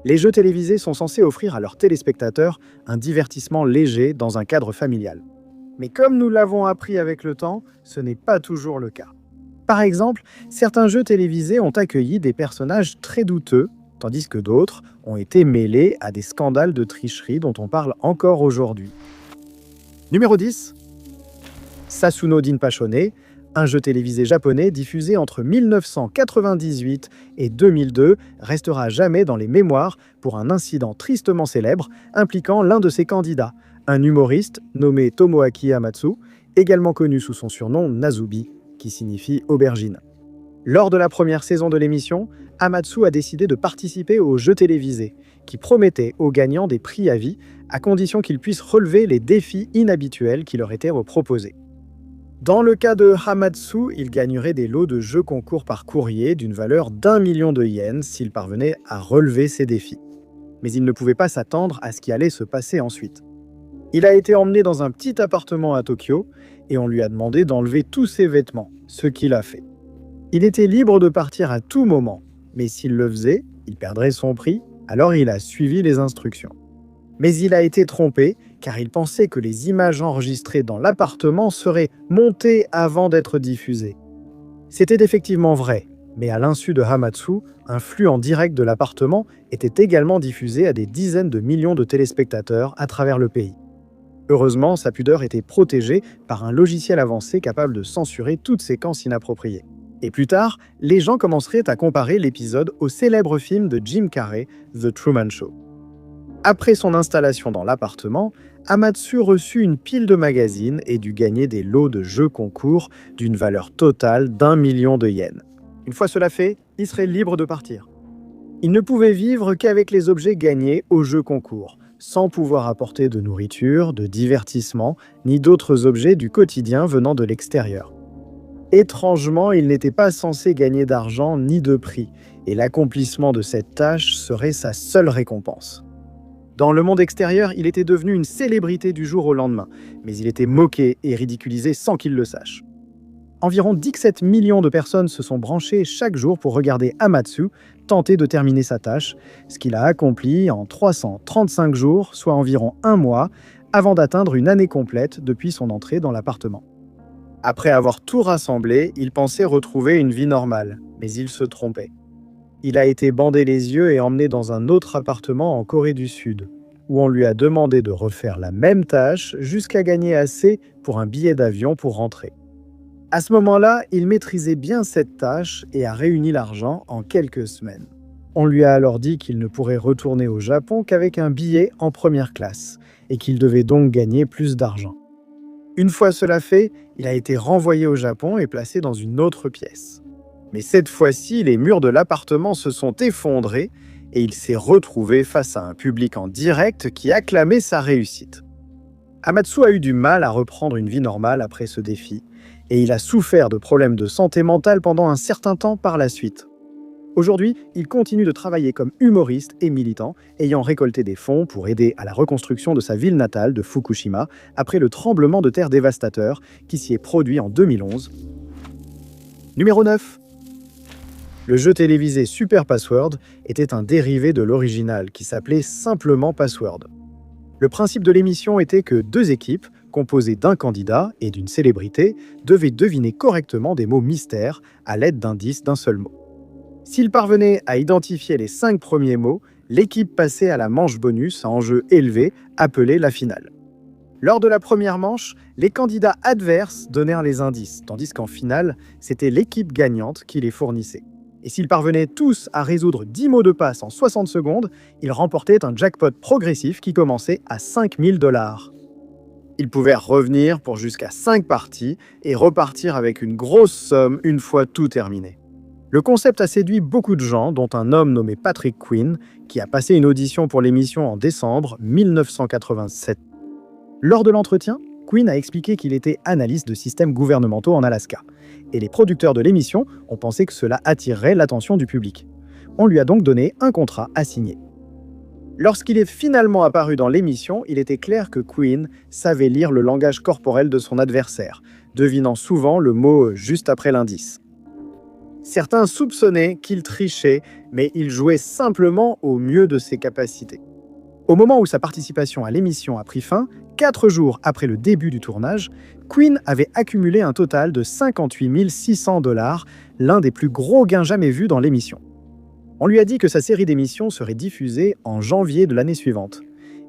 Les jeux télévisés sont censés offrir à leurs téléspectateurs un divertissement léger dans un cadre familial. Mais comme nous l'avons appris avec le temps, ce n'est pas toujours le cas. Par exemple, certains jeux télévisés ont accueilli des personnages très douteux, tandis que d'autres ont été mêlés à des scandales de tricherie dont on parle encore aujourd'hui. Numéro 10. Sasuno Dinpashone, un jeu télévisé japonais diffusé entre 1998 et 2002, restera à jamais dans les mémoires pour un incident tristement célèbre impliquant l'un de ses candidats, un humoriste nommé Tomoaki Hamatsu, également connu sous son surnom Nazubi, qui signifie aubergine. Lors de la première saison de l'émission, Hamatsu a décidé de participer au jeu télévisé, qui promettait aux gagnants des prix à vie, à condition qu'ils puissent relever les défis inhabituels qui leur étaient proposés. Dans le cas de Hamatsu, il gagnerait des lots de jeux concours par courrier d'une valeur d'1 million de yens s'il parvenait à relever ces défis. Mais il ne pouvait pas s'attendre à ce qui allait se passer ensuite. Il a été emmené dans un petit appartement à Tokyo et on lui a demandé d'enlever tous ses vêtements, ce qu'il a fait. Il était libre de partir à tout moment, mais s'il le faisait, il perdrait son prix, alors il a suivi les instructions. Mais il a été trompé, car il pensait que les images enregistrées dans l'appartement seraient montées avant d'être diffusées. C'était effectivement vrai, mais à l'insu de Hamatsu, un flux en direct de l'appartement était également diffusé à des dizaines de millions de téléspectateurs à travers le pays. Heureusement, sa pudeur était protégée par un logiciel avancé capable de censurer toute séquence inappropriée. Et plus tard, les gens commenceraient à comparer l'épisode au célèbre film de Jim Carrey, The Truman Show. Après son installation dans l'appartement, Hamatsu reçut une pile de magazines et dut gagner des lots de jeux concours d'une valeur totale d'1 million de yens. Une fois cela fait, il serait libre de partir. Il ne pouvait vivre qu'avec les objets gagnés aux jeux concours, sans pouvoir apporter de nourriture, de divertissement, ni d'autres objets du quotidien venant de l'extérieur. Étrangement, il n'était pas censé gagner d'argent ni de prix, et l'accomplissement de cette tâche serait sa seule récompense. Dans le monde extérieur, il était devenu une célébrité du jour au lendemain, mais il était moqué et ridiculisé sans qu'il le sache. Environ 17 millions de personnes se sont branchées chaque jour pour regarder Hamatsu tenter de terminer sa tâche, ce qu'il a accompli en 335 jours, soit environ un mois, avant d'atteindre une année complète depuis son entrée dans l'appartement. Après avoir tout rassemblé, il pensait retrouver une vie normale, mais il se trompait. Il a été bandé les yeux et emmené dans un autre appartement en Corée du Sud, où on lui a demandé de refaire la même tâche jusqu'à gagner assez pour un billet d'avion pour rentrer. À ce moment-là, il maîtrisait bien cette tâche et a réuni l'argent en quelques semaines. On lui a alors dit qu'il ne pourrait retourner au Japon qu'avec un billet en première classe, et qu'il devait donc gagner plus d'argent. Une fois cela fait, il a été renvoyé au Japon et placé dans une autre pièce. Mais cette fois-ci, les murs de l'appartement se sont effondrés et il s'est retrouvé face à un public en direct qui acclamait sa réussite. Hamatsu a eu du mal à reprendre une vie normale après ce défi et il a souffert de problèmes de santé mentale pendant un certain temps par la suite. Aujourd'hui, il continue de travailler comme humoriste et militant, ayant récolté des fonds pour aider à la reconstruction de sa ville natale de Fukushima après le tremblement de terre dévastateur qui s'y est produit en 2011. Numéro 9. Le jeu télévisé Super Password était un dérivé de l'original qui s'appelait simplement Password. Le principe de l'émission était que deux équipes, composées d'un candidat et d'une célébrité, devaient deviner correctement des mots mystères à l'aide d'indices d'un seul mot. S'ils parvenaient à identifier les 5 premiers mots, l'équipe passait à la manche bonus à enjeu élevé, appelée la finale. Lors de la première manche, les candidats adverses donnèrent les indices, tandis qu'en finale, c'était l'équipe gagnante qui les fournissait. Et s'ils parvenaient tous à résoudre 10 mots de passe en 60 secondes, ils remportaient un jackpot progressif qui commençait à 5 000 $. Ils pouvaient revenir pour jusqu'à 5 parties et repartir avec une grosse somme une fois tout terminé. Le concept a séduit beaucoup de gens, dont un homme nommé Patrick Quinn, qui a passé une audition pour l'émission en décembre 1987. Lors de l'entretien, Quinn a expliqué qu'il était analyste de systèmes gouvernementaux en Alaska, et les producteurs de l'émission ont pensé que cela attirerait l'attention du public. On lui a donc donné un contrat à signer. Lorsqu'il est finalement apparu dans l'émission, il était clair que Quinn savait lire le langage corporel de son adversaire, devinant souvent le mot juste après l'indice. Certains soupçonnaient qu'il trichait, mais il jouait simplement au mieux de ses capacités. Au moment où sa participation à l'émission a pris fin, 4 jours après le début du tournage, Quinn avait accumulé un total de 58 600 $, l'un des plus gros gains jamais vus dans l'émission. On lui a dit que sa série d'émissions serait diffusée en janvier de l'année suivante,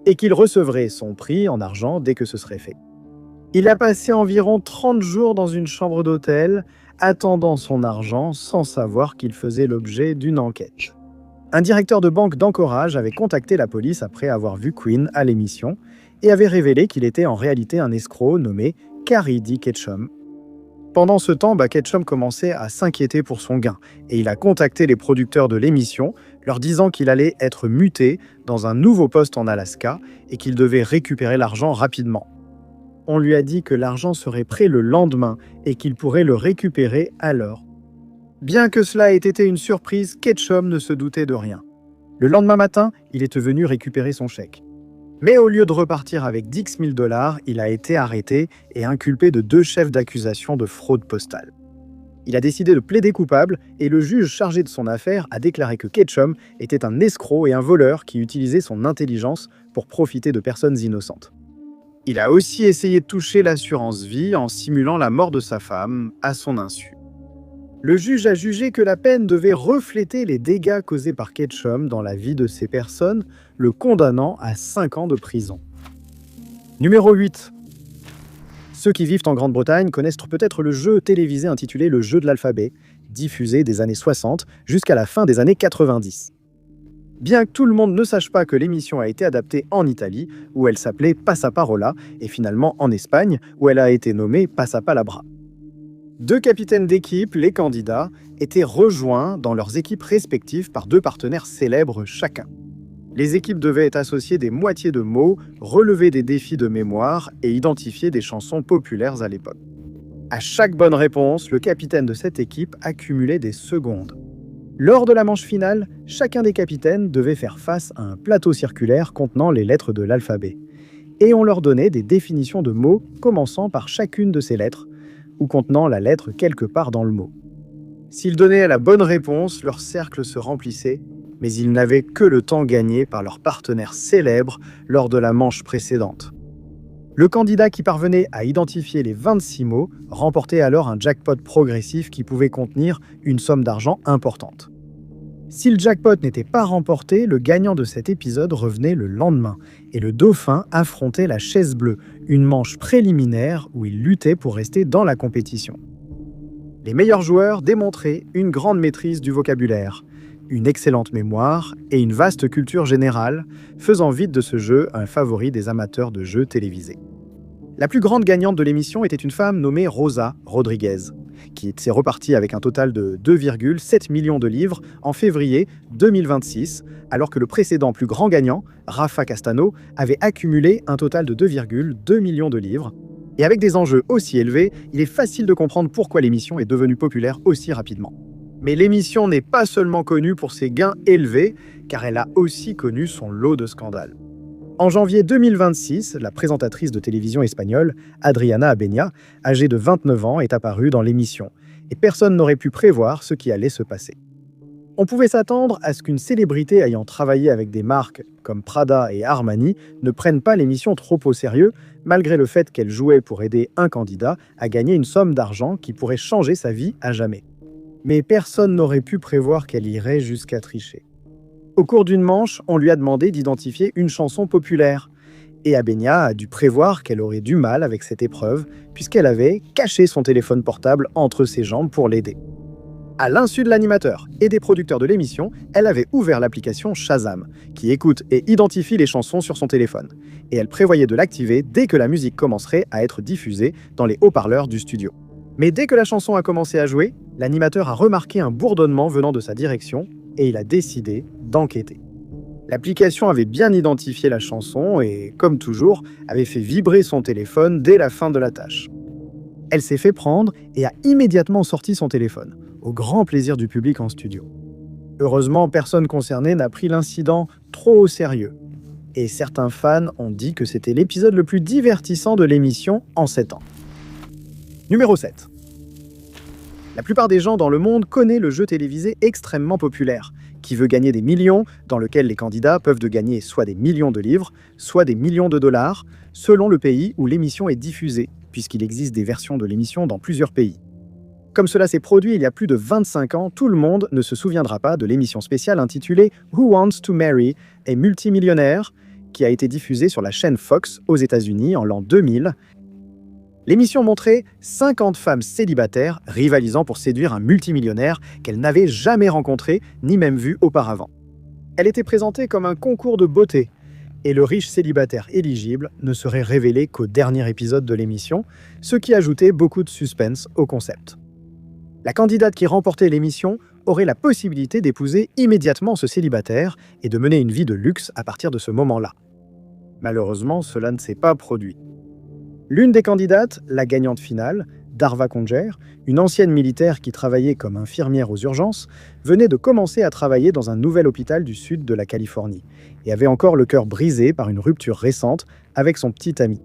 et qu'il recevrait son prix en argent dès que ce serait fait. Il a passé environ 30 jours dans une chambre d'hôtel, attendant son argent sans savoir qu'il faisait l'objet d'une enquête. Un directeur de banque d'Anchorage avait contacté la police après avoir vu Quinn à l'émission et avait révélé qu'il était en réalité un escroc nommé Cary D. Ketchum. Pendant ce temps, Ketchum commençait à s'inquiéter pour son gain et il a contacté les producteurs de l'émission, leur disant qu'il allait être muté dans un nouveau poste en Alaska et qu'il devait récupérer l'argent rapidement. On lui a dit que l'argent serait prêt le lendemain et qu'il pourrait le récupérer alors. Bien que cela ait été une surprise, Ketchum ne se doutait de rien. Le lendemain matin, il est venu récupérer son chèque. Mais au lieu de repartir avec 10 000 $, il a été arrêté et inculpé de 2 chefs d'accusation de fraude postale. Il a décidé de plaider coupable et le juge chargé de son affaire a déclaré que Ketchum était un escroc et un voleur qui utilisait son intelligence pour profiter de personnes innocentes. Il a aussi essayé de toucher l'assurance vie en simulant la mort de sa femme à son insu. Le juge a jugé que la peine devait refléter les dégâts causés par Ketchum dans la vie de ces personnes, le condamnant à 5 ans de prison. Numéro 8. Ceux qui vivent en Grande-Bretagne connaissent peut-être le jeu télévisé intitulé Le jeu de l'alphabet, diffusé des années 60 jusqu'à la fin des années 90. Bien que tout le monde ne sache pas que l'émission a été adaptée en Italie, où elle s'appelait Passaparola, et finalement en Espagne, où elle a été nommée Passapalabra. 2 capitaines d'équipe, les candidats, étaient rejoints dans leurs équipes respectives par 2 partenaires célèbres chacun. Les équipes devaient associer des moitiés de mots, relever des défis de mémoire et identifier des chansons populaires à l'époque. À chaque bonne réponse, le capitaine de cette équipe accumulait des secondes. Lors de la manche finale, chacun des capitaines devait faire face à un plateau circulaire contenant les lettres de l'alphabet. Et on leur donnait des définitions de mots commençant par chacune de ces lettres, ou contenant la lettre quelque part dans le mot. S'ils donnaient la bonne réponse, leur cercle se remplissait, mais ils n'avaient que le temps gagné par leur partenaire célèbre lors de la manche précédente. Le candidat qui parvenait à identifier les 26 mots remportait alors un jackpot progressif qui pouvait contenir une somme d'argent importante. Si le jackpot n'était pas remporté, le gagnant de cet épisode revenait le lendemain, et le dauphin affrontait la chaise bleue, une manche préliminaire où il luttait pour rester dans la compétition. Les meilleurs joueurs démontraient une grande maîtrise du vocabulaire, une excellente mémoire et une vaste culture générale, faisant vite de ce jeu un favori des amateurs de jeux télévisés. La plus grande gagnante de l'émission était une femme nommée Rosa Rodriguez, qui s'est repartie avec un total de 2,7 millions de livres en février 2026, alors que le précédent plus grand gagnant, Rafa Castano, avait accumulé un total de 2,2 millions de livres. Et avec des enjeux aussi élevés, il est facile de comprendre pourquoi l'émission est devenue populaire aussi rapidement. Mais l'émission n'est pas seulement connue pour ses gains élevés, car elle a aussi connu son lot de scandales. En janvier 2026, la présentatrice de télévision espagnole, Adriana Abenia, âgée de 29 ans, est apparue dans l'émission, et personne n'aurait pu prévoir ce qui allait se passer. On pouvait s'attendre à ce qu'une célébrité ayant travaillé avec des marques comme Prada et Armani ne prenne pas l'émission trop au sérieux, malgré le fait qu'elle jouait pour aider un candidat à gagner une somme d'argent qui pourrait changer sa vie à jamais. Mais personne n'aurait pu prévoir qu'elle irait jusqu'à tricher. Au cours d'une manche, on lui a demandé d'identifier une chanson populaire. Et Abenia a dû prévoir qu'elle aurait du mal avec cette épreuve, puisqu'elle avait caché son téléphone portable entre ses jambes pour l'aider. À l'insu de l'animateur et des producteurs de l'émission, elle avait ouvert l'application Shazam, qui écoute et identifie les chansons sur son téléphone. Et elle prévoyait de l'activer dès que la musique commencerait à être diffusée dans les haut-parleurs du studio. Mais dès que la chanson a commencé à jouer, l'animateur a remarqué un bourdonnement venant de sa direction et il a décidé d'enquêter. L'application avait bien identifié la chanson et, comme toujours, avait fait vibrer son téléphone dès la fin de la tâche. Elle s'est fait prendre et a immédiatement sorti son téléphone, au grand plaisir du public en studio. Heureusement, personne concerné n'a pris l'incident trop au sérieux. Et certains fans ont dit que c'était l'épisode le plus divertissant de l'émission en 7 ans. Numéro 7. La plupart des gens dans le monde connaissent le jeu télévisé extrêmement populaire, qui veut gagner des millions, dans lequel les candidats peuvent gagner soit des millions de livres, soit des millions de dollars, selon le pays où l'émission est diffusée, puisqu'il existe des versions de l'émission dans plusieurs pays. Comme cela s'est produit il y a plus de 25 ans, tout le monde ne se souviendra pas de l'émission spéciale intitulée Who Wants to Marry a Multimillionaire, qui a été diffusée sur la chaîne Fox aux États-Unis en l'an 2000. L'émission montrait 50 femmes célibataires rivalisant pour séduire un multimillionnaire qu'elles n'avaient jamais rencontré ni même vu auparavant. Elle était présentée comme un concours de beauté, et le riche célibataire éligible ne serait révélé qu'au dernier épisode de l'émission, ce qui ajoutait beaucoup de suspense au concept. La candidate qui remportait l'émission aurait la possibilité d'épouser immédiatement ce célibataire et de mener une vie de luxe à partir de ce moment-là. Malheureusement, cela ne s'est pas produit. L'une des candidates, la gagnante finale, Darva Conger, une ancienne militaire qui travaillait comme infirmière aux urgences, venait de commencer à travailler dans un nouvel hôpital du sud de la Californie et avait encore le cœur brisé par une rupture récente avec son petit ami.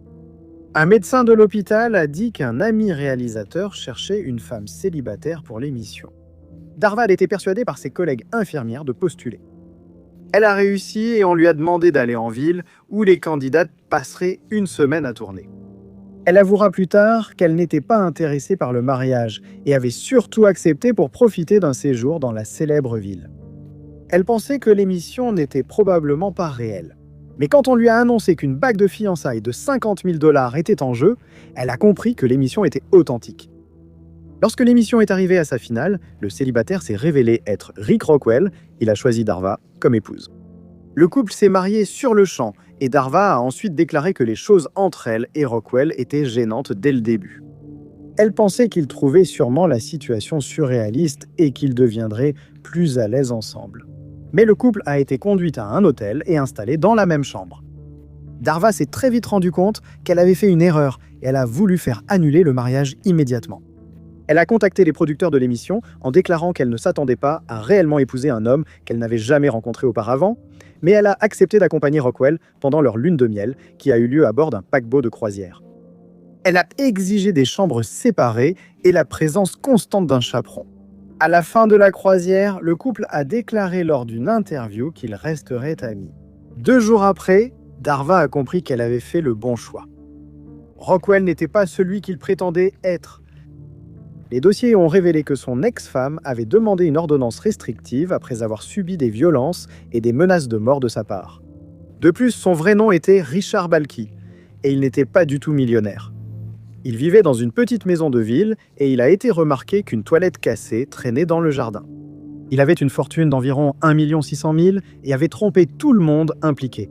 Un médecin de l'hôpital a dit qu'un ami réalisateur cherchait une femme célibataire pour l'émission. Darva était persuadée par ses collègues infirmières de postuler. Elle a réussi et on lui a demandé d'aller en ville où les candidates passeraient une semaine à tourner. Elle avouera plus tard qu'elle n'était pas intéressée par le mariage et avait surtout accepté pour profiter d'un séjour dans la célèbre ville. Elle pensait que l'émission n'était probablement pas réelle. Mais quand on lui a annoncé qu'une bague de fiançailles de 50 000 $ était en jeu, elle a compris que l'émission était authentique. Lorsque l'émission est arrivée à sa finale, le célibataire s'est révélé être Rick Rockwell. Il a choisi Darva comme épouse. Le couple s'est marié sur le champ et Darva a ensuite déclaré que les choses entre elle et Rockwell étaient gênantes dès le début. Elle pensait qu'ils trouvaient sûrement la situation surréaliste et qu'ils deviendraient plus à l'aise ensemble. Mais le couple a été conduit à un hôtel et installé dans la même chambre. Darva s'est très vite rendu compte qu'elle avait fait une erreur et elle a voulu faire annuler le mariage immédiatement. Elle a contacté les producteurs de l'émission en déclarant qu'elle ne s'attendait pas à réellement épouser un homme qu'elle n'avait jamais rencontré auparavant, mais elle a accepté d'accompagner Rockwell pendant leur lune de miel qui a eu lieu à bord d'un paquebot de croisière. Elle a exigé des chambres séparées et la présence constante d'un chaperon. À la fin de la croisière, le couple a déclaré lors d'une interview qu'ils resteraient amis. 2 jours après, Darva a compris qu'elle avait fait le bon choix. Rockwell n'était pas celui qu'il prétendait être. Les dossiers ont révélé que son ex-femme avait demandé une ordonnance restrictive après avoir subi des violences et des menaces de mort de sa part. De plus, son vrai nom était Richard Balky, et il n'était pas du tout millionnaire. Il vivait dans une petite maison de ville et il a été remarqué qu'une toilette cassée traînait dans le jardin. Il avait une fortune d'environ 1 600 000 et avait trompé tout le monde impliqué.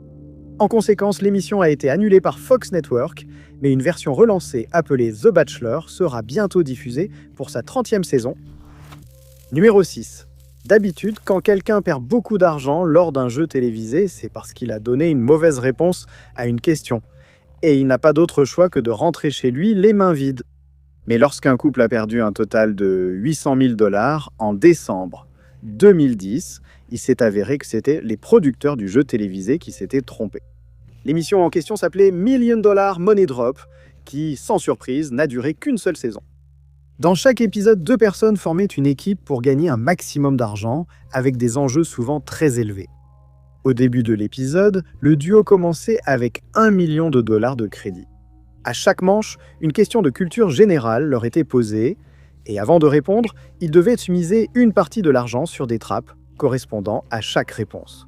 En conséquence, l'émission a été annulée par Fox Network, mais une version relancée appelée The Bachelor sera bientôt diffusée pour sa 30e saison. Numéro 6. D'habitude, quand quelqu'un perd beaucoup d'argent lors d'un jeu télévisé, c'est parce qu'il a donné une mauvaise réponse à une question. Et il n'a pas d'autre choix que de rentrer chez lui les mains vides. Mais lorsqu'un couple a perdu un total de 800 000 $ en décembre 2010, il s'est avéré que c'était les producteurs du jeu télévisé qui s'étaient trompés. L'émission en question s'appelait $1 Million Money Drop, qui, sans surprise, n'a duré qu'une seule saison. Dans chaque épisode, 2 personnes formaient une équipe pour gagner un maximum d'argent, avec des enjeux souvent très élevés. Au début de l'épisode, le duo commençait avec $1 million de crédit. À chaque manche, une question de culture générale leur était posée, et avant de répondre, ils devaient miser une partie de l'argent sur des trappes correspondant à chaque réponse.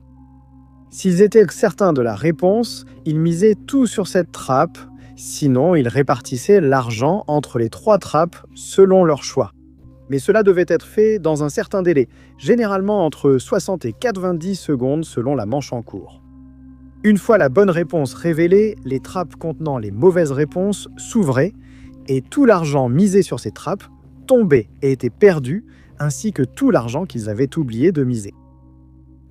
S'ils étaient certains de la réponse, ils misaient tout sur cette trappe, sinon ils répartissaient l'argent entre les 3 trappes selon leur choix. Mais cela devait être fait dans un certain délai, généralement entre 60 et 90 secondes selon la manche en cours. Une fois la bonne réponse révélée, les trappes contenant les mauvaises réponses s'ouvraient et tout l'argent misé sur ces trappes tombait et était perdu, ainsi que tout l'argent qu'ils avaient oublié de miser.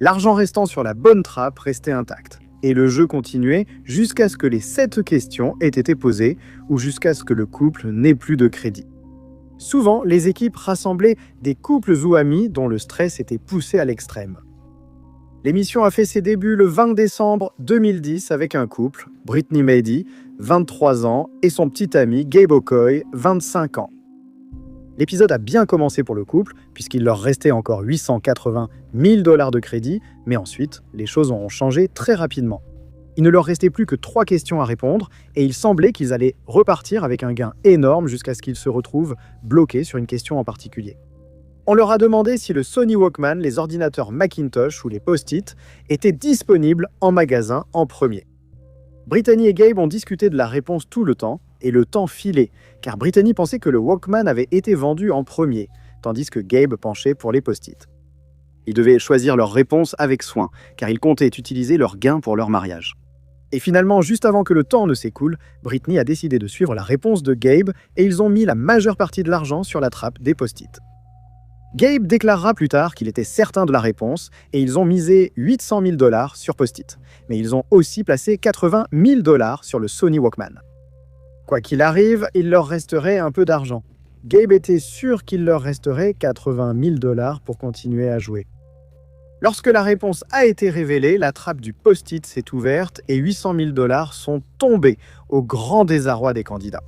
L'argent restant sur la bonne trappe restait intact, et le jeu continuait jusqu'à ce que les 7 questions aient été posées ou jusqu'à ce que le couple n'ait plus de crédit. Souvent, les équipes rassemblaient des couples ou amis dont le stress était poussé à l'extrême. L'émission a fait ses débuts le 20 décembre 2010 avec un couple, Brittany Mady, 23 ans, et son petit ami Gabe Okoye, 25 ans. L'épisode a bien commencé pour le couple, puisqu'il leur restait encore 880 000 $ de crédit, mais ensuite, les choses ont changé très rapidement. Il ne leur restait plus que 3 questions à répondre, et il semblait qu'ils allaient repartir avec un gain énorme jusqu'à ce qu'ils se retrouvent bloqués sur une question en particulier. On leur a demandé si le Sony Walkman, les ordinateurs Macintosh ou les Post-it étaient disponibles en magasin en premier. Brittany et Gabe ont discuté de la réponse tout le temps, et le temps filait, car Brittany pensait que le Walkman avait été vendu en premier, tandis que Gabe penchait pour les Post-it. Ils devaient choisir leur réponse avec soin, car ils comptaient utiliser leur gain pour leur mariage. Et finalement, juste avant que le temps ne s'écoule, Brittany a décidé de suivre la réponse de Gabe, et ils ont mis la majeure partie de l'argent sur la trappe des Post-it. Gabe déclarera plus tard qu'il était certain de la réponse, et ils ont misé 800 000 $ sur Post-it. Mais ils ont aussi placé 80 000 $ sur le Sony Walkman. Quoi qu'il arrive, il leur resterait un peu d'argent. Gabe était sûr qu'il leur resterait 80 000 $ pour continuer à jouer. Lorsque la réponse a été révélée, la trappe du Post-it s'est ouverte et 800 000 $ sont tombés au grand désarroi des candidats.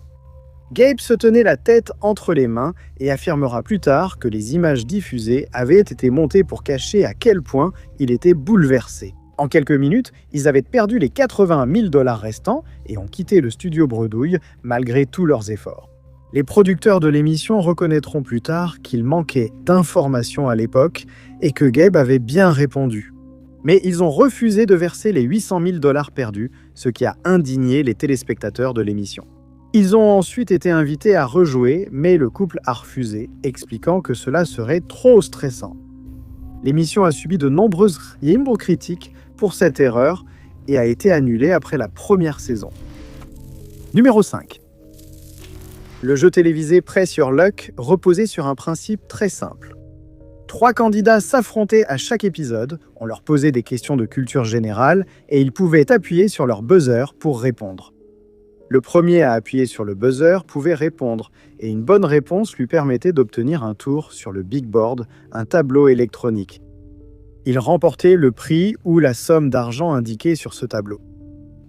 Gabe se tenait la tête entre les mains et affirmera plus tard que les images diffusées avaient été montées pour cacher à quel point il était bouleversé. En quelques minutes, ils avaient perdu les 80 000 $ restants et ont quitté le studio Bredouille malgré tous leurs efforts. Les producteurs de l'émission reconnaîtront plus tard qu'il manquait d'informations à l'époque et que Gabe avait bien répondu. Mais ils ont refusé de verser les 800 000 $ perdus, ce qui a indigné les téléspectateurs de l'émission. Ils ont ensuite été invités à rejouer, mais le couple a refusé, expliquant que cela serait trop stressant. L'émission a subi de nombreuses critiques pour cette erreur et a été annulée après la première saison. Numéro 5. Le jeu télévisé Press Your Luck reposait sur un principe très simple. 3 candidats s'affrontaient à chaque épisode, on leur posait des questions de culture générale et ils pouvaient appuyer sur leur buzzer pour répondre. Le premier à appuyer sur le buzzer pouvait répondre, et une bonne réponse lui permettait d'obtenir un tour sur le Big Board, un tableau électronique. Il remportait le prix ou la somme d'argent indiquée sur ce tableau.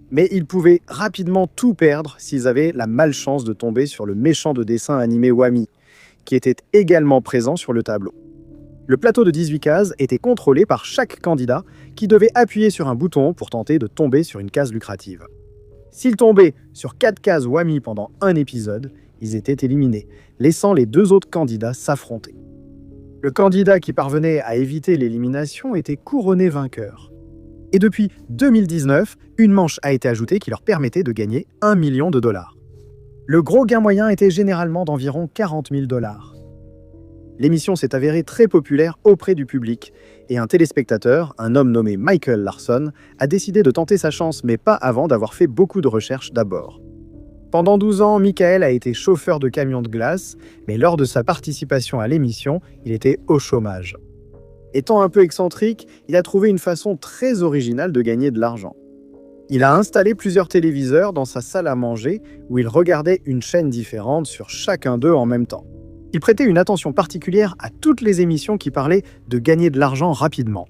Mais ils pouvaient rapidement tout perdre s'ils avaient la malchance de tomber sur le méchant de dessin animé Wami, qui était également présent sur le tableau. Le plateau de 18 cases était contrôlé par chaque candidat qui devait appuyer sur un bouton pour tenter de tomber sur une case lucrative. S'ils tombaient sur 4 cases Wami pendant un épisode, ils étaient éliminés, laissant les 2 autres candidats s'affronter. Le candidat qui parvenait à éviter l'élimination était couronné vainqueur. Et depuis 2019, une manche a été ajoutée qui leur permettait de gagner 1 million $. Le gros gain moyen était généralement d'environ 40 000 $. L'émission s'est avérée très populaire auprès du public, et un téléspectateur, un homme nommé Michael Larson, a décidé de tenter sa chance, mais pas avant d'avoir fait beaucoup de recherches d'abord. Pendant 12 ans, Michael a été chauffeur de camion de glace, mais lors de sa participation à l'émission, il était au chômage. Étant un peu excentrique, il a trouvé une façon très originale de gagner de l'argent. Il a installé plusieurs téléviseurs dans sa salle à manger, où il regardait une chaîne différente sur chacun d'eux en même temps. Il prêtait une attention particulière à toutes les émissions qui parlaient de gagner de l'argent rapidement.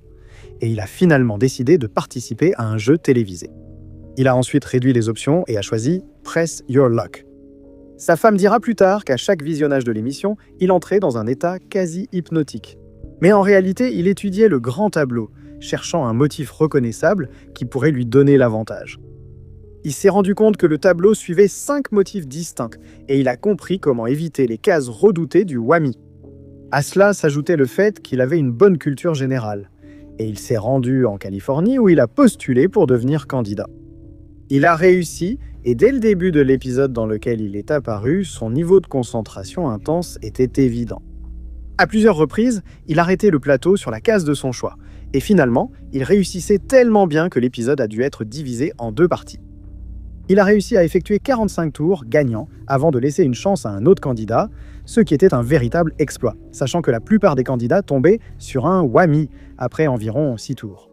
Et il a finalement décidé de participer à un jeu télévisé. Il a ensuite réduit les options et a choisi Press Your Luck. Sa femme dira plus tard qu'à chaque visionnage de l'émission, il entrait dans un état quasi hypnotique. Mais en réalité, il étudiait le grand tableau, cherchant un motif reconnaissable qui pourrait lui donner l'avantage. Il s'est rendu compte que le tableau suivait 5 motifs distincts et il a compris comment éviter les cases redoutées du Wami. À cela s'ajoutait le fait qu'il avait une bonne culture générale. Et il s'est rendu en Californie où il a postulé pour devenir candidat. Il a réussi et dès le début de l'épisode dans lequel il est apparu, son niveau de concentration intense était évident. À plusieurs reprises, il arrêtait le plateau sur la case de son choix. Et finalement, il réussissait tellement bien que l'épisode a dû être divisé en 2 parties. Il a réussi à effectuer 45 tours gagnants avant de laisser une chance à un autre candidat, ce qui était un véritable exploit, sachant que la plupart des candidats tombaient sur un Wami après environ 6 tours.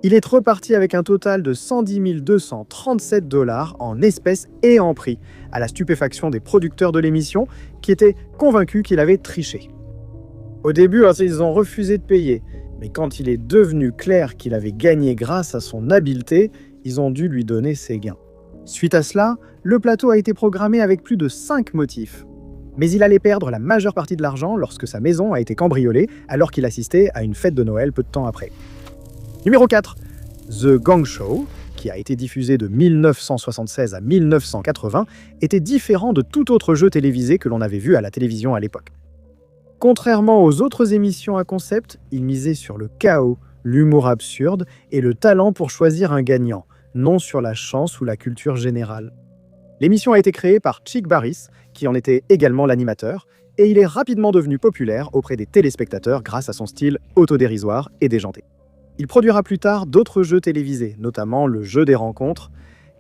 Il est reparti avec un total de 110 237 $ en espèces et en prix, à la stupéfaction des producteurs de l'émission qui étaient convaincus qu'il avait triché. Au début, ils ont refusé de payer, mais quand il est devenu clair qu'il avait gagné grâce à son habileté, ils ont dû lui donner ses gains. Suite à cela, le plateau a été programmé avec plus de 5 motifs. Mais il allait perdre la majeure partie de l'argent lorsque sa maison a été cambriolée alors qu'il assistait à une fête de Noël peu de temps après. Numéro 4. The Gong Show, qui a été diffusé de 1976 à 1980, était différent de tout autre jeu télévisé que l'on avait vu à la télévision à l'époque. Contrairement aux autres émissions à concept, il misait sur le chaos, l'humour absurde et le talent pour choisir un gagnant, non sur la chance ou la culture générale. L'émission a été créée par Chick Barris, qui en était également l'animateur, et il est rapidement devenu populaire auprès des téléspectateurs grâce à son style autodérisoire et déjanté. Il produira plus tard d'autres jeux télévisés, notamment le jeu des rencontres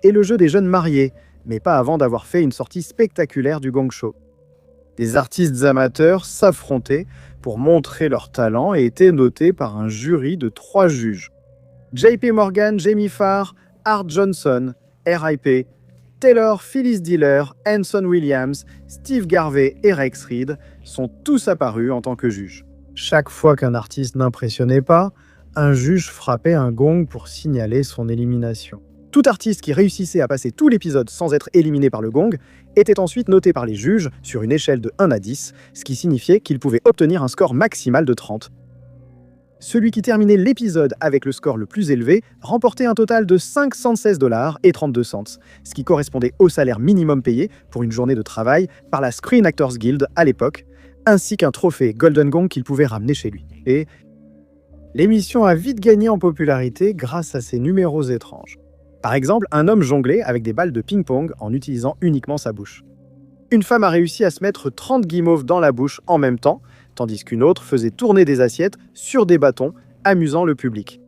et le jeu des jeunes mariés, mais pas avant d'avoir fait une sortie spectaculaire du Gong Show. Des artistes amateurs s'affrontaient pour montrer leur talent et étaient notés par un jury de 3 juges. J.P. Morgan, Jamie Farr, Art Johnson, R.I.P., Taylor, Phyllis Diller, Anson Williams, Steve Garvey et Rex Reed sont tous apparus en tant que juges. Chaque fois qu'un artiste n'impressionnait pas, un juge frappait un gong pour signaler son élimination. Tout artiste qui réussissait à passer tout l'épisode sans être éliminé par le gong était ensuite noté par les juges sur une échelle de 1 à 10, ce qui signifiait qu'il pouvait obtenir un score maximal de 30. Celui qui terminait l'épisode avec le score le plus élevé remportait un total de 516$ et 32 cents, ce qui correspondait au salaire minimum payé pour une journée de travail par la Screen Actors Guild à l'époque, ainsi qu'un trophée Golden Gong qu'il pouvait ramener chez lui. Et l'émission a vite gagné en popularité grâce à ses numéros étranges. Par exemple, un homme jonglait avec des balles de ping-pong en utilisant uniquement sa bouche. Une femme a réussi à se mettre 30 guimauves dans la bouche en même temps, tandis qu'une autre faisait tourner des assiettes sur des bâtons, amusant le public.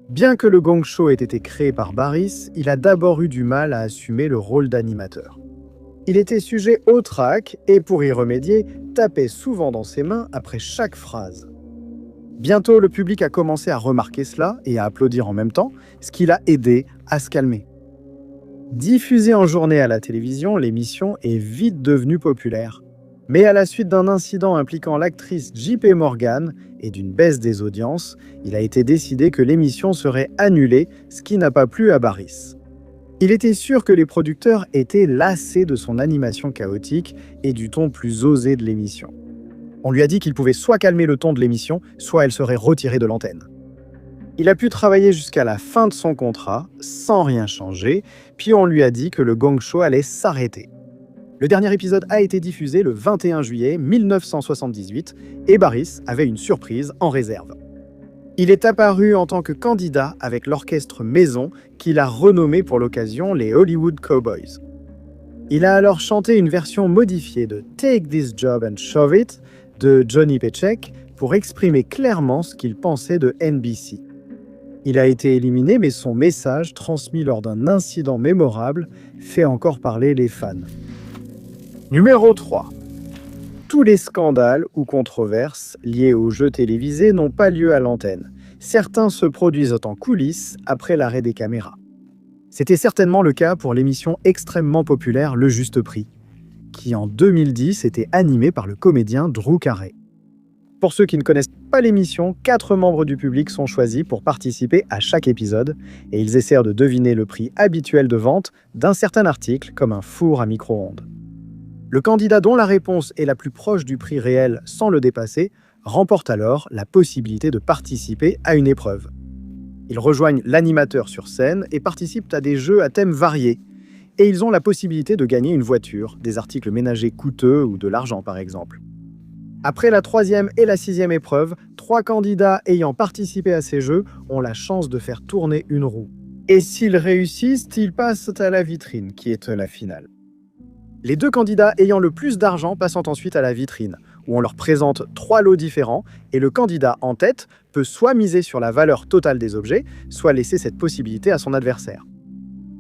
Bien que le Gong Show ait été créé par Barris, il a d'abord eu du mal à assumer le rôle d'animateur. Il était sujet au trac et pour y remédier, tapait souvent dans ses mains après chaque phrase. Bientôt, le public a commencé à remarquer cela et à applaudir en même temps, ce qui l'a aidé à se calmer. Diffusée en journée à la télévision, l'émission est vite devenue populaire. Mais à la suite d'un incident impliquant l'actrice J.P. Morgan et d'une baisse des audiences, il a été décidé que l'émission serait annulée, ce qui n'a pas plu à Barris. Il était sûr que les producteurs étaient lassés de son animation chaotique et du ton plus osé de l'émission. On lui a dit qu'il pouvait soit calmer le ton de l'émission, soit elle serait retirée de l'antenne. Il a pu travailler jusqu'à la fin de son contrat, sans rien changer, puis on lui a dit que le Gong Show allait s'arrêter. Le dernier épisode a été diffusé le 21 juillet 1978 et Barris avait une surprise en réserve. Il est apparu en tant que candidat avec l'orchestre Maison qu'il a renommé pour l'occasion les Hollywood Cowboys. Il a alors chanté une version modifiée de Take This Job and Shove It de Johnny Paycheck pour exprimer clairement ce qu'il pensait de NBC. Il a été éliminé, mais son message, transmis lors d'un incident mémorable, fait encore parler les fans. Numéro 3. Tous les scandales ou controverses liés aux jeux télévisés n'ont pas lieu à l'antenne. Certains se produisent en coulisses après l'arrêt des caméras. C'était certainement le cas pour l'émission extrêmement populaire Le Juste Prix, qui en 2010 était animée par le comédien Drew Carey. Pour ceux qui ne connaissent pas l'émission, 4 membres du public sont choisis pour participer à chaque épisode et ils essaient de deviner le prix habituel de vente d'un certain article comme un four à micro-ondes. Le candidat dont la réponse est la plus proche du prix réel sans le dépasser remporte alors la possibilité de participer à une épreuve. Ils rejoignent l'animateur sur scène et participent à des jeux à thèmes variés. Et ils ont la possibilité de gagner une voiture, des articles ménagers coûteux ou de l'argent par exemple. Après la 3e et la 6e épreuve, 3 candidats ayant participé à ces jeux ont la chance de faire tourner une roue. Et s'ils réussissent, ils passent à la vitrine, qui est la finale. Les 2 candidats ayant le plus d'argent passent ensuite à la vitrine, où on leur présente 3 lots différents, et le candidat en tête peut soit miser sur la valeur totale des objets, soit laisser cette possibilité à son adversaire.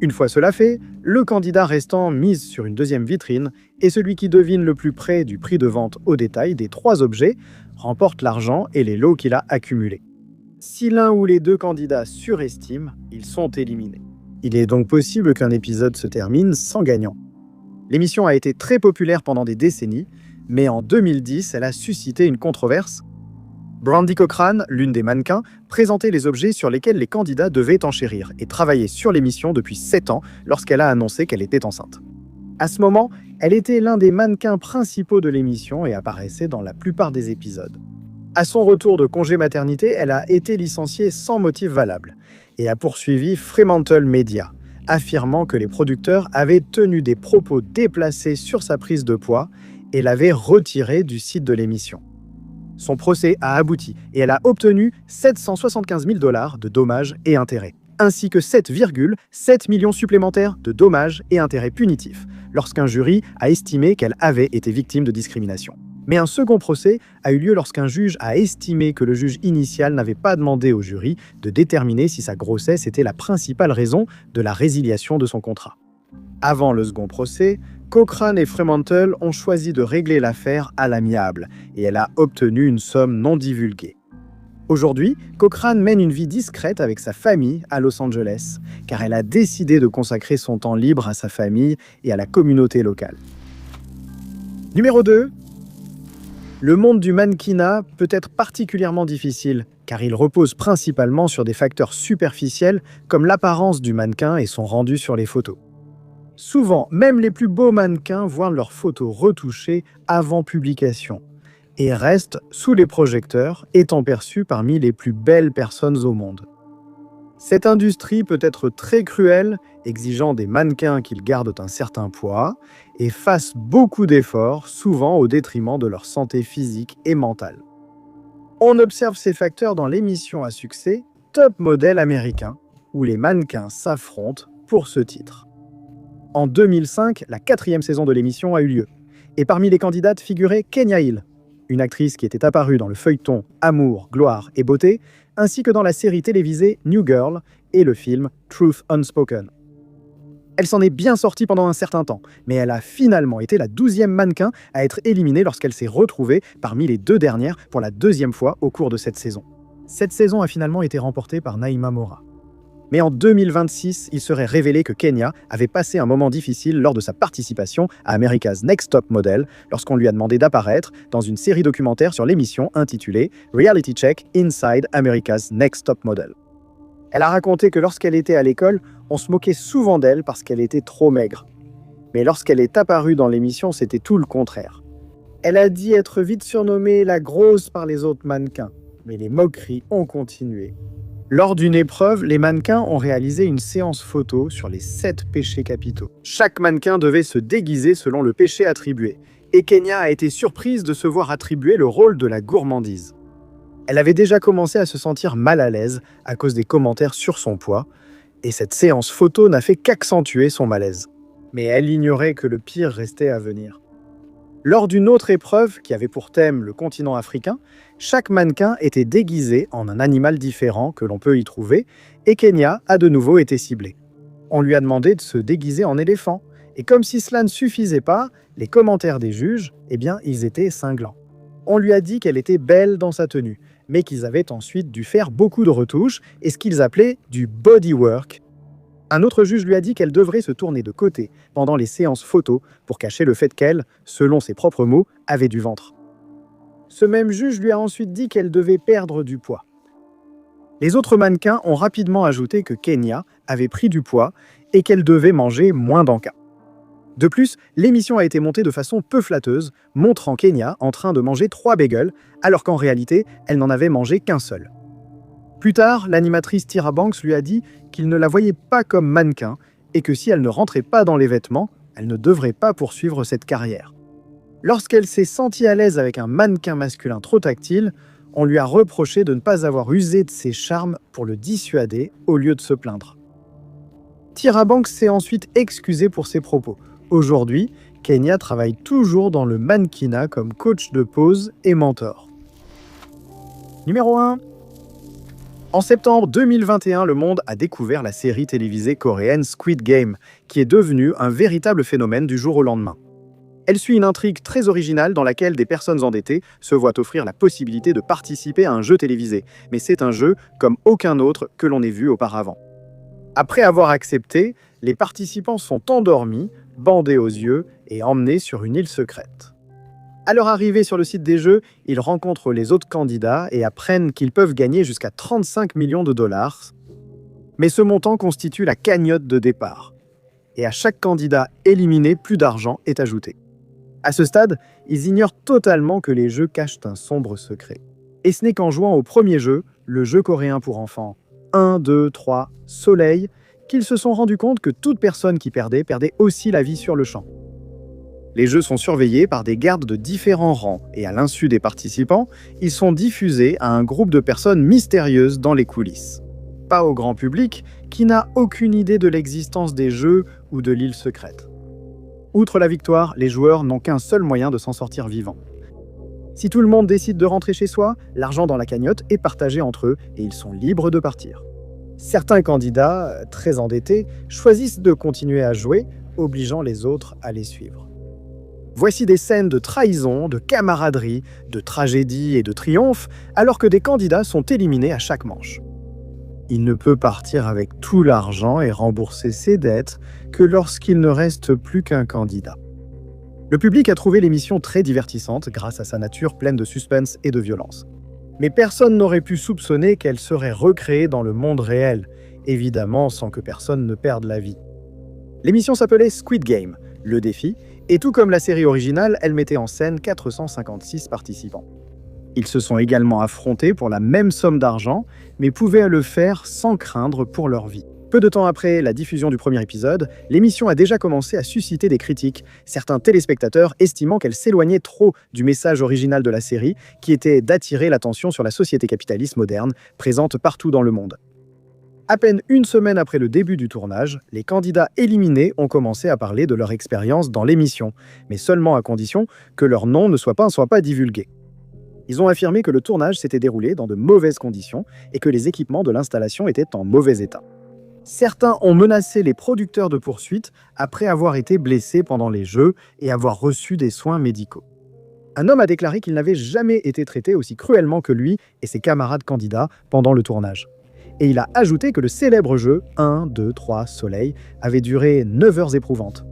Une fois cela fait, le candidat restant mise sur une 2e vitrine, et celui qui devine le plus près du prix de vente au détail des 3 objets remporte l'argent et les lots qu'il a accumulés. Si l'un ou les 2 candidats surestiment, ils sont éliminés. Il est donc possible qu'un épisode se termine sans gagnant. L'émission a été très populaire pendant des décennies, mais en 2010, elle a suscité une controverse. Brandy Cochrane, l'une des mannequins, présentait les objets sur lesquels les candidats devaient enchérir et travaillait sur l'émission depuis 7 ans lorsqu'elle a annoncé qu'elle était enceinte. À ce moment, Elle était l'un des mannequins principaux de l'émission et apparaissait dans la plupart des épisodes. À son retour de congé maternité, elle a été licenciée sans motif valable et a poursuivi Fremantle Media, affirmant que les producteurs avaient tenu des propos déplacés sur sa prise de poids et l'avaient retirée du site de l'émission. Son procès a abouti et elle a obtenu 775 000 $ de dommages et intérêts, ainsi que 7,7 millions supplémentaires de dommages et intérêts punitifs, lorsqu'un jury a estimé qu'elle avait été victime de discrimination. Mais un second procès a eu lieu lorsqu'un juge a estimé que le juge initial n'avait pas demandé au jury de déterminer si sa grossesse était la principale raison de la résiliation de son contrat. Avant le second procès, Cochrane et Fremantle ont choisi de régler l'affaire à l'amiable et elle a obtenu une somme non divulguée. Aujourd'hui, Cochrane mène une vie discrète avec sa famille à Los Angeles, car elle a décidé de consacrer son temps libre à sa famille et à la communauté locale. Numéro 2. Le monde du mannequinat peut être particulièrement difficile, car il repose principalement sur des facteurs superficiels comme l'apparence du mannequin et son rendu sur les photos. Souvent, même les plus beaux mannequins voient leurs photos retouchées avant publication et restent sous les projecteurs, étant perçus parmi les plus belles personnes au monde. Cette industrie peut être très cruelle, exigeant des mannequins qu'ils gardent un certain poids et fassent beaucoup d'efforts, souvent au détriment de leur santé physique et mentale. On observe ces facteurs dans l'émission à succès Top Model américain, où les mannequins s'affrontent pour ce titre. En 2005, la 4e saison de l'émission a eu lieu, et parmi les candidates figurait Kenya Hill, une actrice qui était apparue dans le feuilleton Amour, gloire et beauté, ainsi que dans la série télévisée New Girl et le film Truth Unspoken. Elle s'en est bien sortie pendant un certain temps, mais elle a finalement été la 12e mannequin à être éliminée lorsqu'elle s'est retrouvée parmi les 2 dernières pour la 2e fois au cours de cette saison. Cette saison a finalement été remportée par Naïma Mora. Mais en 2026, il serait révélé que Kenya avait passé un moment difficile lors de sa participation à America's Next Top Model, lorsqu'on lui a demandé d'apparaître dans une série documentaire sur l'émission intitulée Reality Check Inside America's Next Top Model. Elle a raconté que lorsqu'elle était à l'école, on se moquait souvent d'elle parce qu'elle était trop maigre. Mais lorsqu'elle est apparue dans l'émission, c'était tout le contraire. Elle a dit être vite surnommée la grosse par les autres mannequins, mais les moqueries ont continué. Lors d'une épreuve, les mannequins ont réalisé une séance photo sur les 7 péchés capitaux. Chaque mannequin devait se déguiser selon le péché attribué, et Kenya a été surprise de se voir attribuer le rôle de la gourmandise. Elle avait déjà commencé à se sentir mal à l'aise à cause des commentaires sur son poids, et cette séance photo n'a fait qu'accentuer son malaise. Mais elle ignorait que le pire restait à venir. Lors d'une autre épreuve, qui avait pour thème le continent africain, chaque mannequin était déguisé en un animal différent que l'on peut y trouver, et Kenya a de nouveau été ciblée. On lui a demandé de se déguiser en éléphant, et comme si cela ne suffisait pas, les commentaires des juges, ils étaient cinglants. On lui a dit qu'elle était belle dans sa tenue, mais qu'ils avaient ensuite dû faire beaucoup de retouches et ce qu'ils appelaient du bodywork. Un autre juge lui a dit qu'elle devrait se tourner de côté pendant les séances photos pour cacher le fait qu'elle, selon ses propres mots, avait du ventre. Ce même juge lui a ensuite dit qu'elle devait perdre du poids. Les autres mannequins ont rapidement ajouté que Kenya avait pris du poids et qu'elle devait manger moins d'encas. De plus, l'émission a été montée de façon peu flatteuse, montrant Kenya en train de manger 3 bagels, alors qu'en réalité, elle n'en avait mangé qu'un seul. Plus tard, l'animatrice Tyra Banks lui a dit qu'il ne la voyait pas comme mannequin et que si elle ne rentrait pas dans les vêtements, elle ne devrait pas poursuivre cette carrière. Lorsqu'elle s'est sentie à l'aise avec un mannequin masculin trop tactile, on lui a reproché de ne pas avoir usé de ses charmes pour le dissuader au lieu de se plaindre. Tyra Banks s'est ensuite excusée pour ses propos. Aujourd'hui, Kenya travaille toujours dans le mannequinat comme coach de pose et mentor. Numéro 1. En septembre 2021, le monde a découvert la série télévisée coréenne Squid Game, qui est devenue un véritable phénomène du jour au lendemain. Elle suit une intrigue très originale dans laquelle des personnes endettées se voient offrir la possibilité de participer à un jeu télévisé, mais c'est un jeu comme aucun autre que l'on ait vu auparavant. Après avoir accepté, les participants sont endormis, bandés aux yeux et emmenés sur une île secrète. À leur arrivée sur le site des jeux, ils rencontrent les autres candidats et apprennent qu'ils peuvent gagner jusqu'à 35 millions de dollars. Mais ce montant constitue la cagnotte de départ. et à chaque candidat éliminé, plus d'argent est ajouté. À ce stade, ils ignorent totalement que les jeux cachent un sombre secret. Et ce n'est qu'en jouant au premier jeu, le jeu coréen pour enfants 1, 2, 3, Soleil, qu'ils se sont rendus compte que toute personne qui perdait aussi la vie sur le champ. Les jeux sont surveillés par des gardes de différents rangs et à l'insu des participants, ils sont diffusés à un groupe de personnes mystérieuses dans les coulisses. Pas au grand public, qui n'a aucune idée de l'existence des jeux ou de l'île secrète. Outre la victoire, les joueurs n'ont qu'un seul moyen de s'en sortir vivant. Si tout le monde décide de rentrer chez soi, l'argent dans la cagnotte est partagé entre eux et ils sont libres de partir. Certains candidats, très endettés, choisissent de continuer à jouer, obligeant les autres à les suivre. Voici des scènes de trahison, de camaraderie, de tragédie et de triomphe, alors que des candidats sont éliminés à chaque manche. Il ne peut partir avec tout l'argent et rembourser ses dettes que lorsqu'il ne reste plus qu'un candidat. Le public a trouvé l'émission très divertissante grâce à sa nature pleine de suspense et de violence. Mais personne n'aurait pu soupçonner qu'elle serait recréée dans le monde réel, évidemment sans que personne ne perde la vie. L'émission s'appelait Squid Game, le défi, et tout comme la série originale, elle mettait en scène 456 participants. Ils se sont également affrontés pour la même somme d'argent, mais pouvaient le faire sans craindre pour leur vie. Peu de temps après la diffusion du premier épisode, l'émission a déjà commencé à susciter des critiques, certains téléspectateurs estimant qu'elle s'éloignait trop du message original de la série, qui était d'attirer l'attention sur la société capitaliste moderne, présente partout dans le monde. À peine une semaine après le début du tournage, les candidats éliminés ont commencé à parler de leur expérience dans l'émission, mais seulement à condition que leur nom ne soit pas divulgué. Ils ont affirmé que le tournage s'était déroulé dans de mauvaises conditions et que les équipements de l'installation étaient en mauvais état. Certains ont menacé les producteurs de poursuites après avoir été blessés pendant les jeux et avoir reçu des soins médicaux. Un homme a déclaré qu'il n'avait jamais été traité aussi cruellement que lui et ses camarades candidats pendant le tournage. Et il a ajouté que le célèbre jeu 1, 2, 3, Soleil avait duré 9 heures éprouvantes.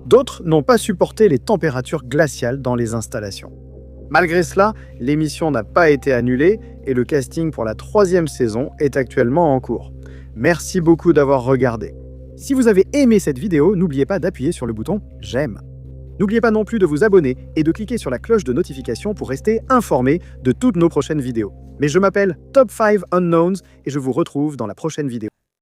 D'autres n'ont pas supporté les températures glaciales dans les installations. Malgré cela, l'émission n'a pas été annulée et le casting pour la 3e saison est actuellement en cours. Merci beaucoup d'avoir regardé. Si vous avez aimé cette vidéo, n'oubliez pas d'appuyer sur le bouton « J'aime ». N'oubliez pas non plus de vous abonner et de cliquer sur la cloche de notification pour rester informé de toutes nos prochaines vidéos. Mais je m'appelle Top 5 Unknowns et je vous retrouve dans la prochaine vidéo.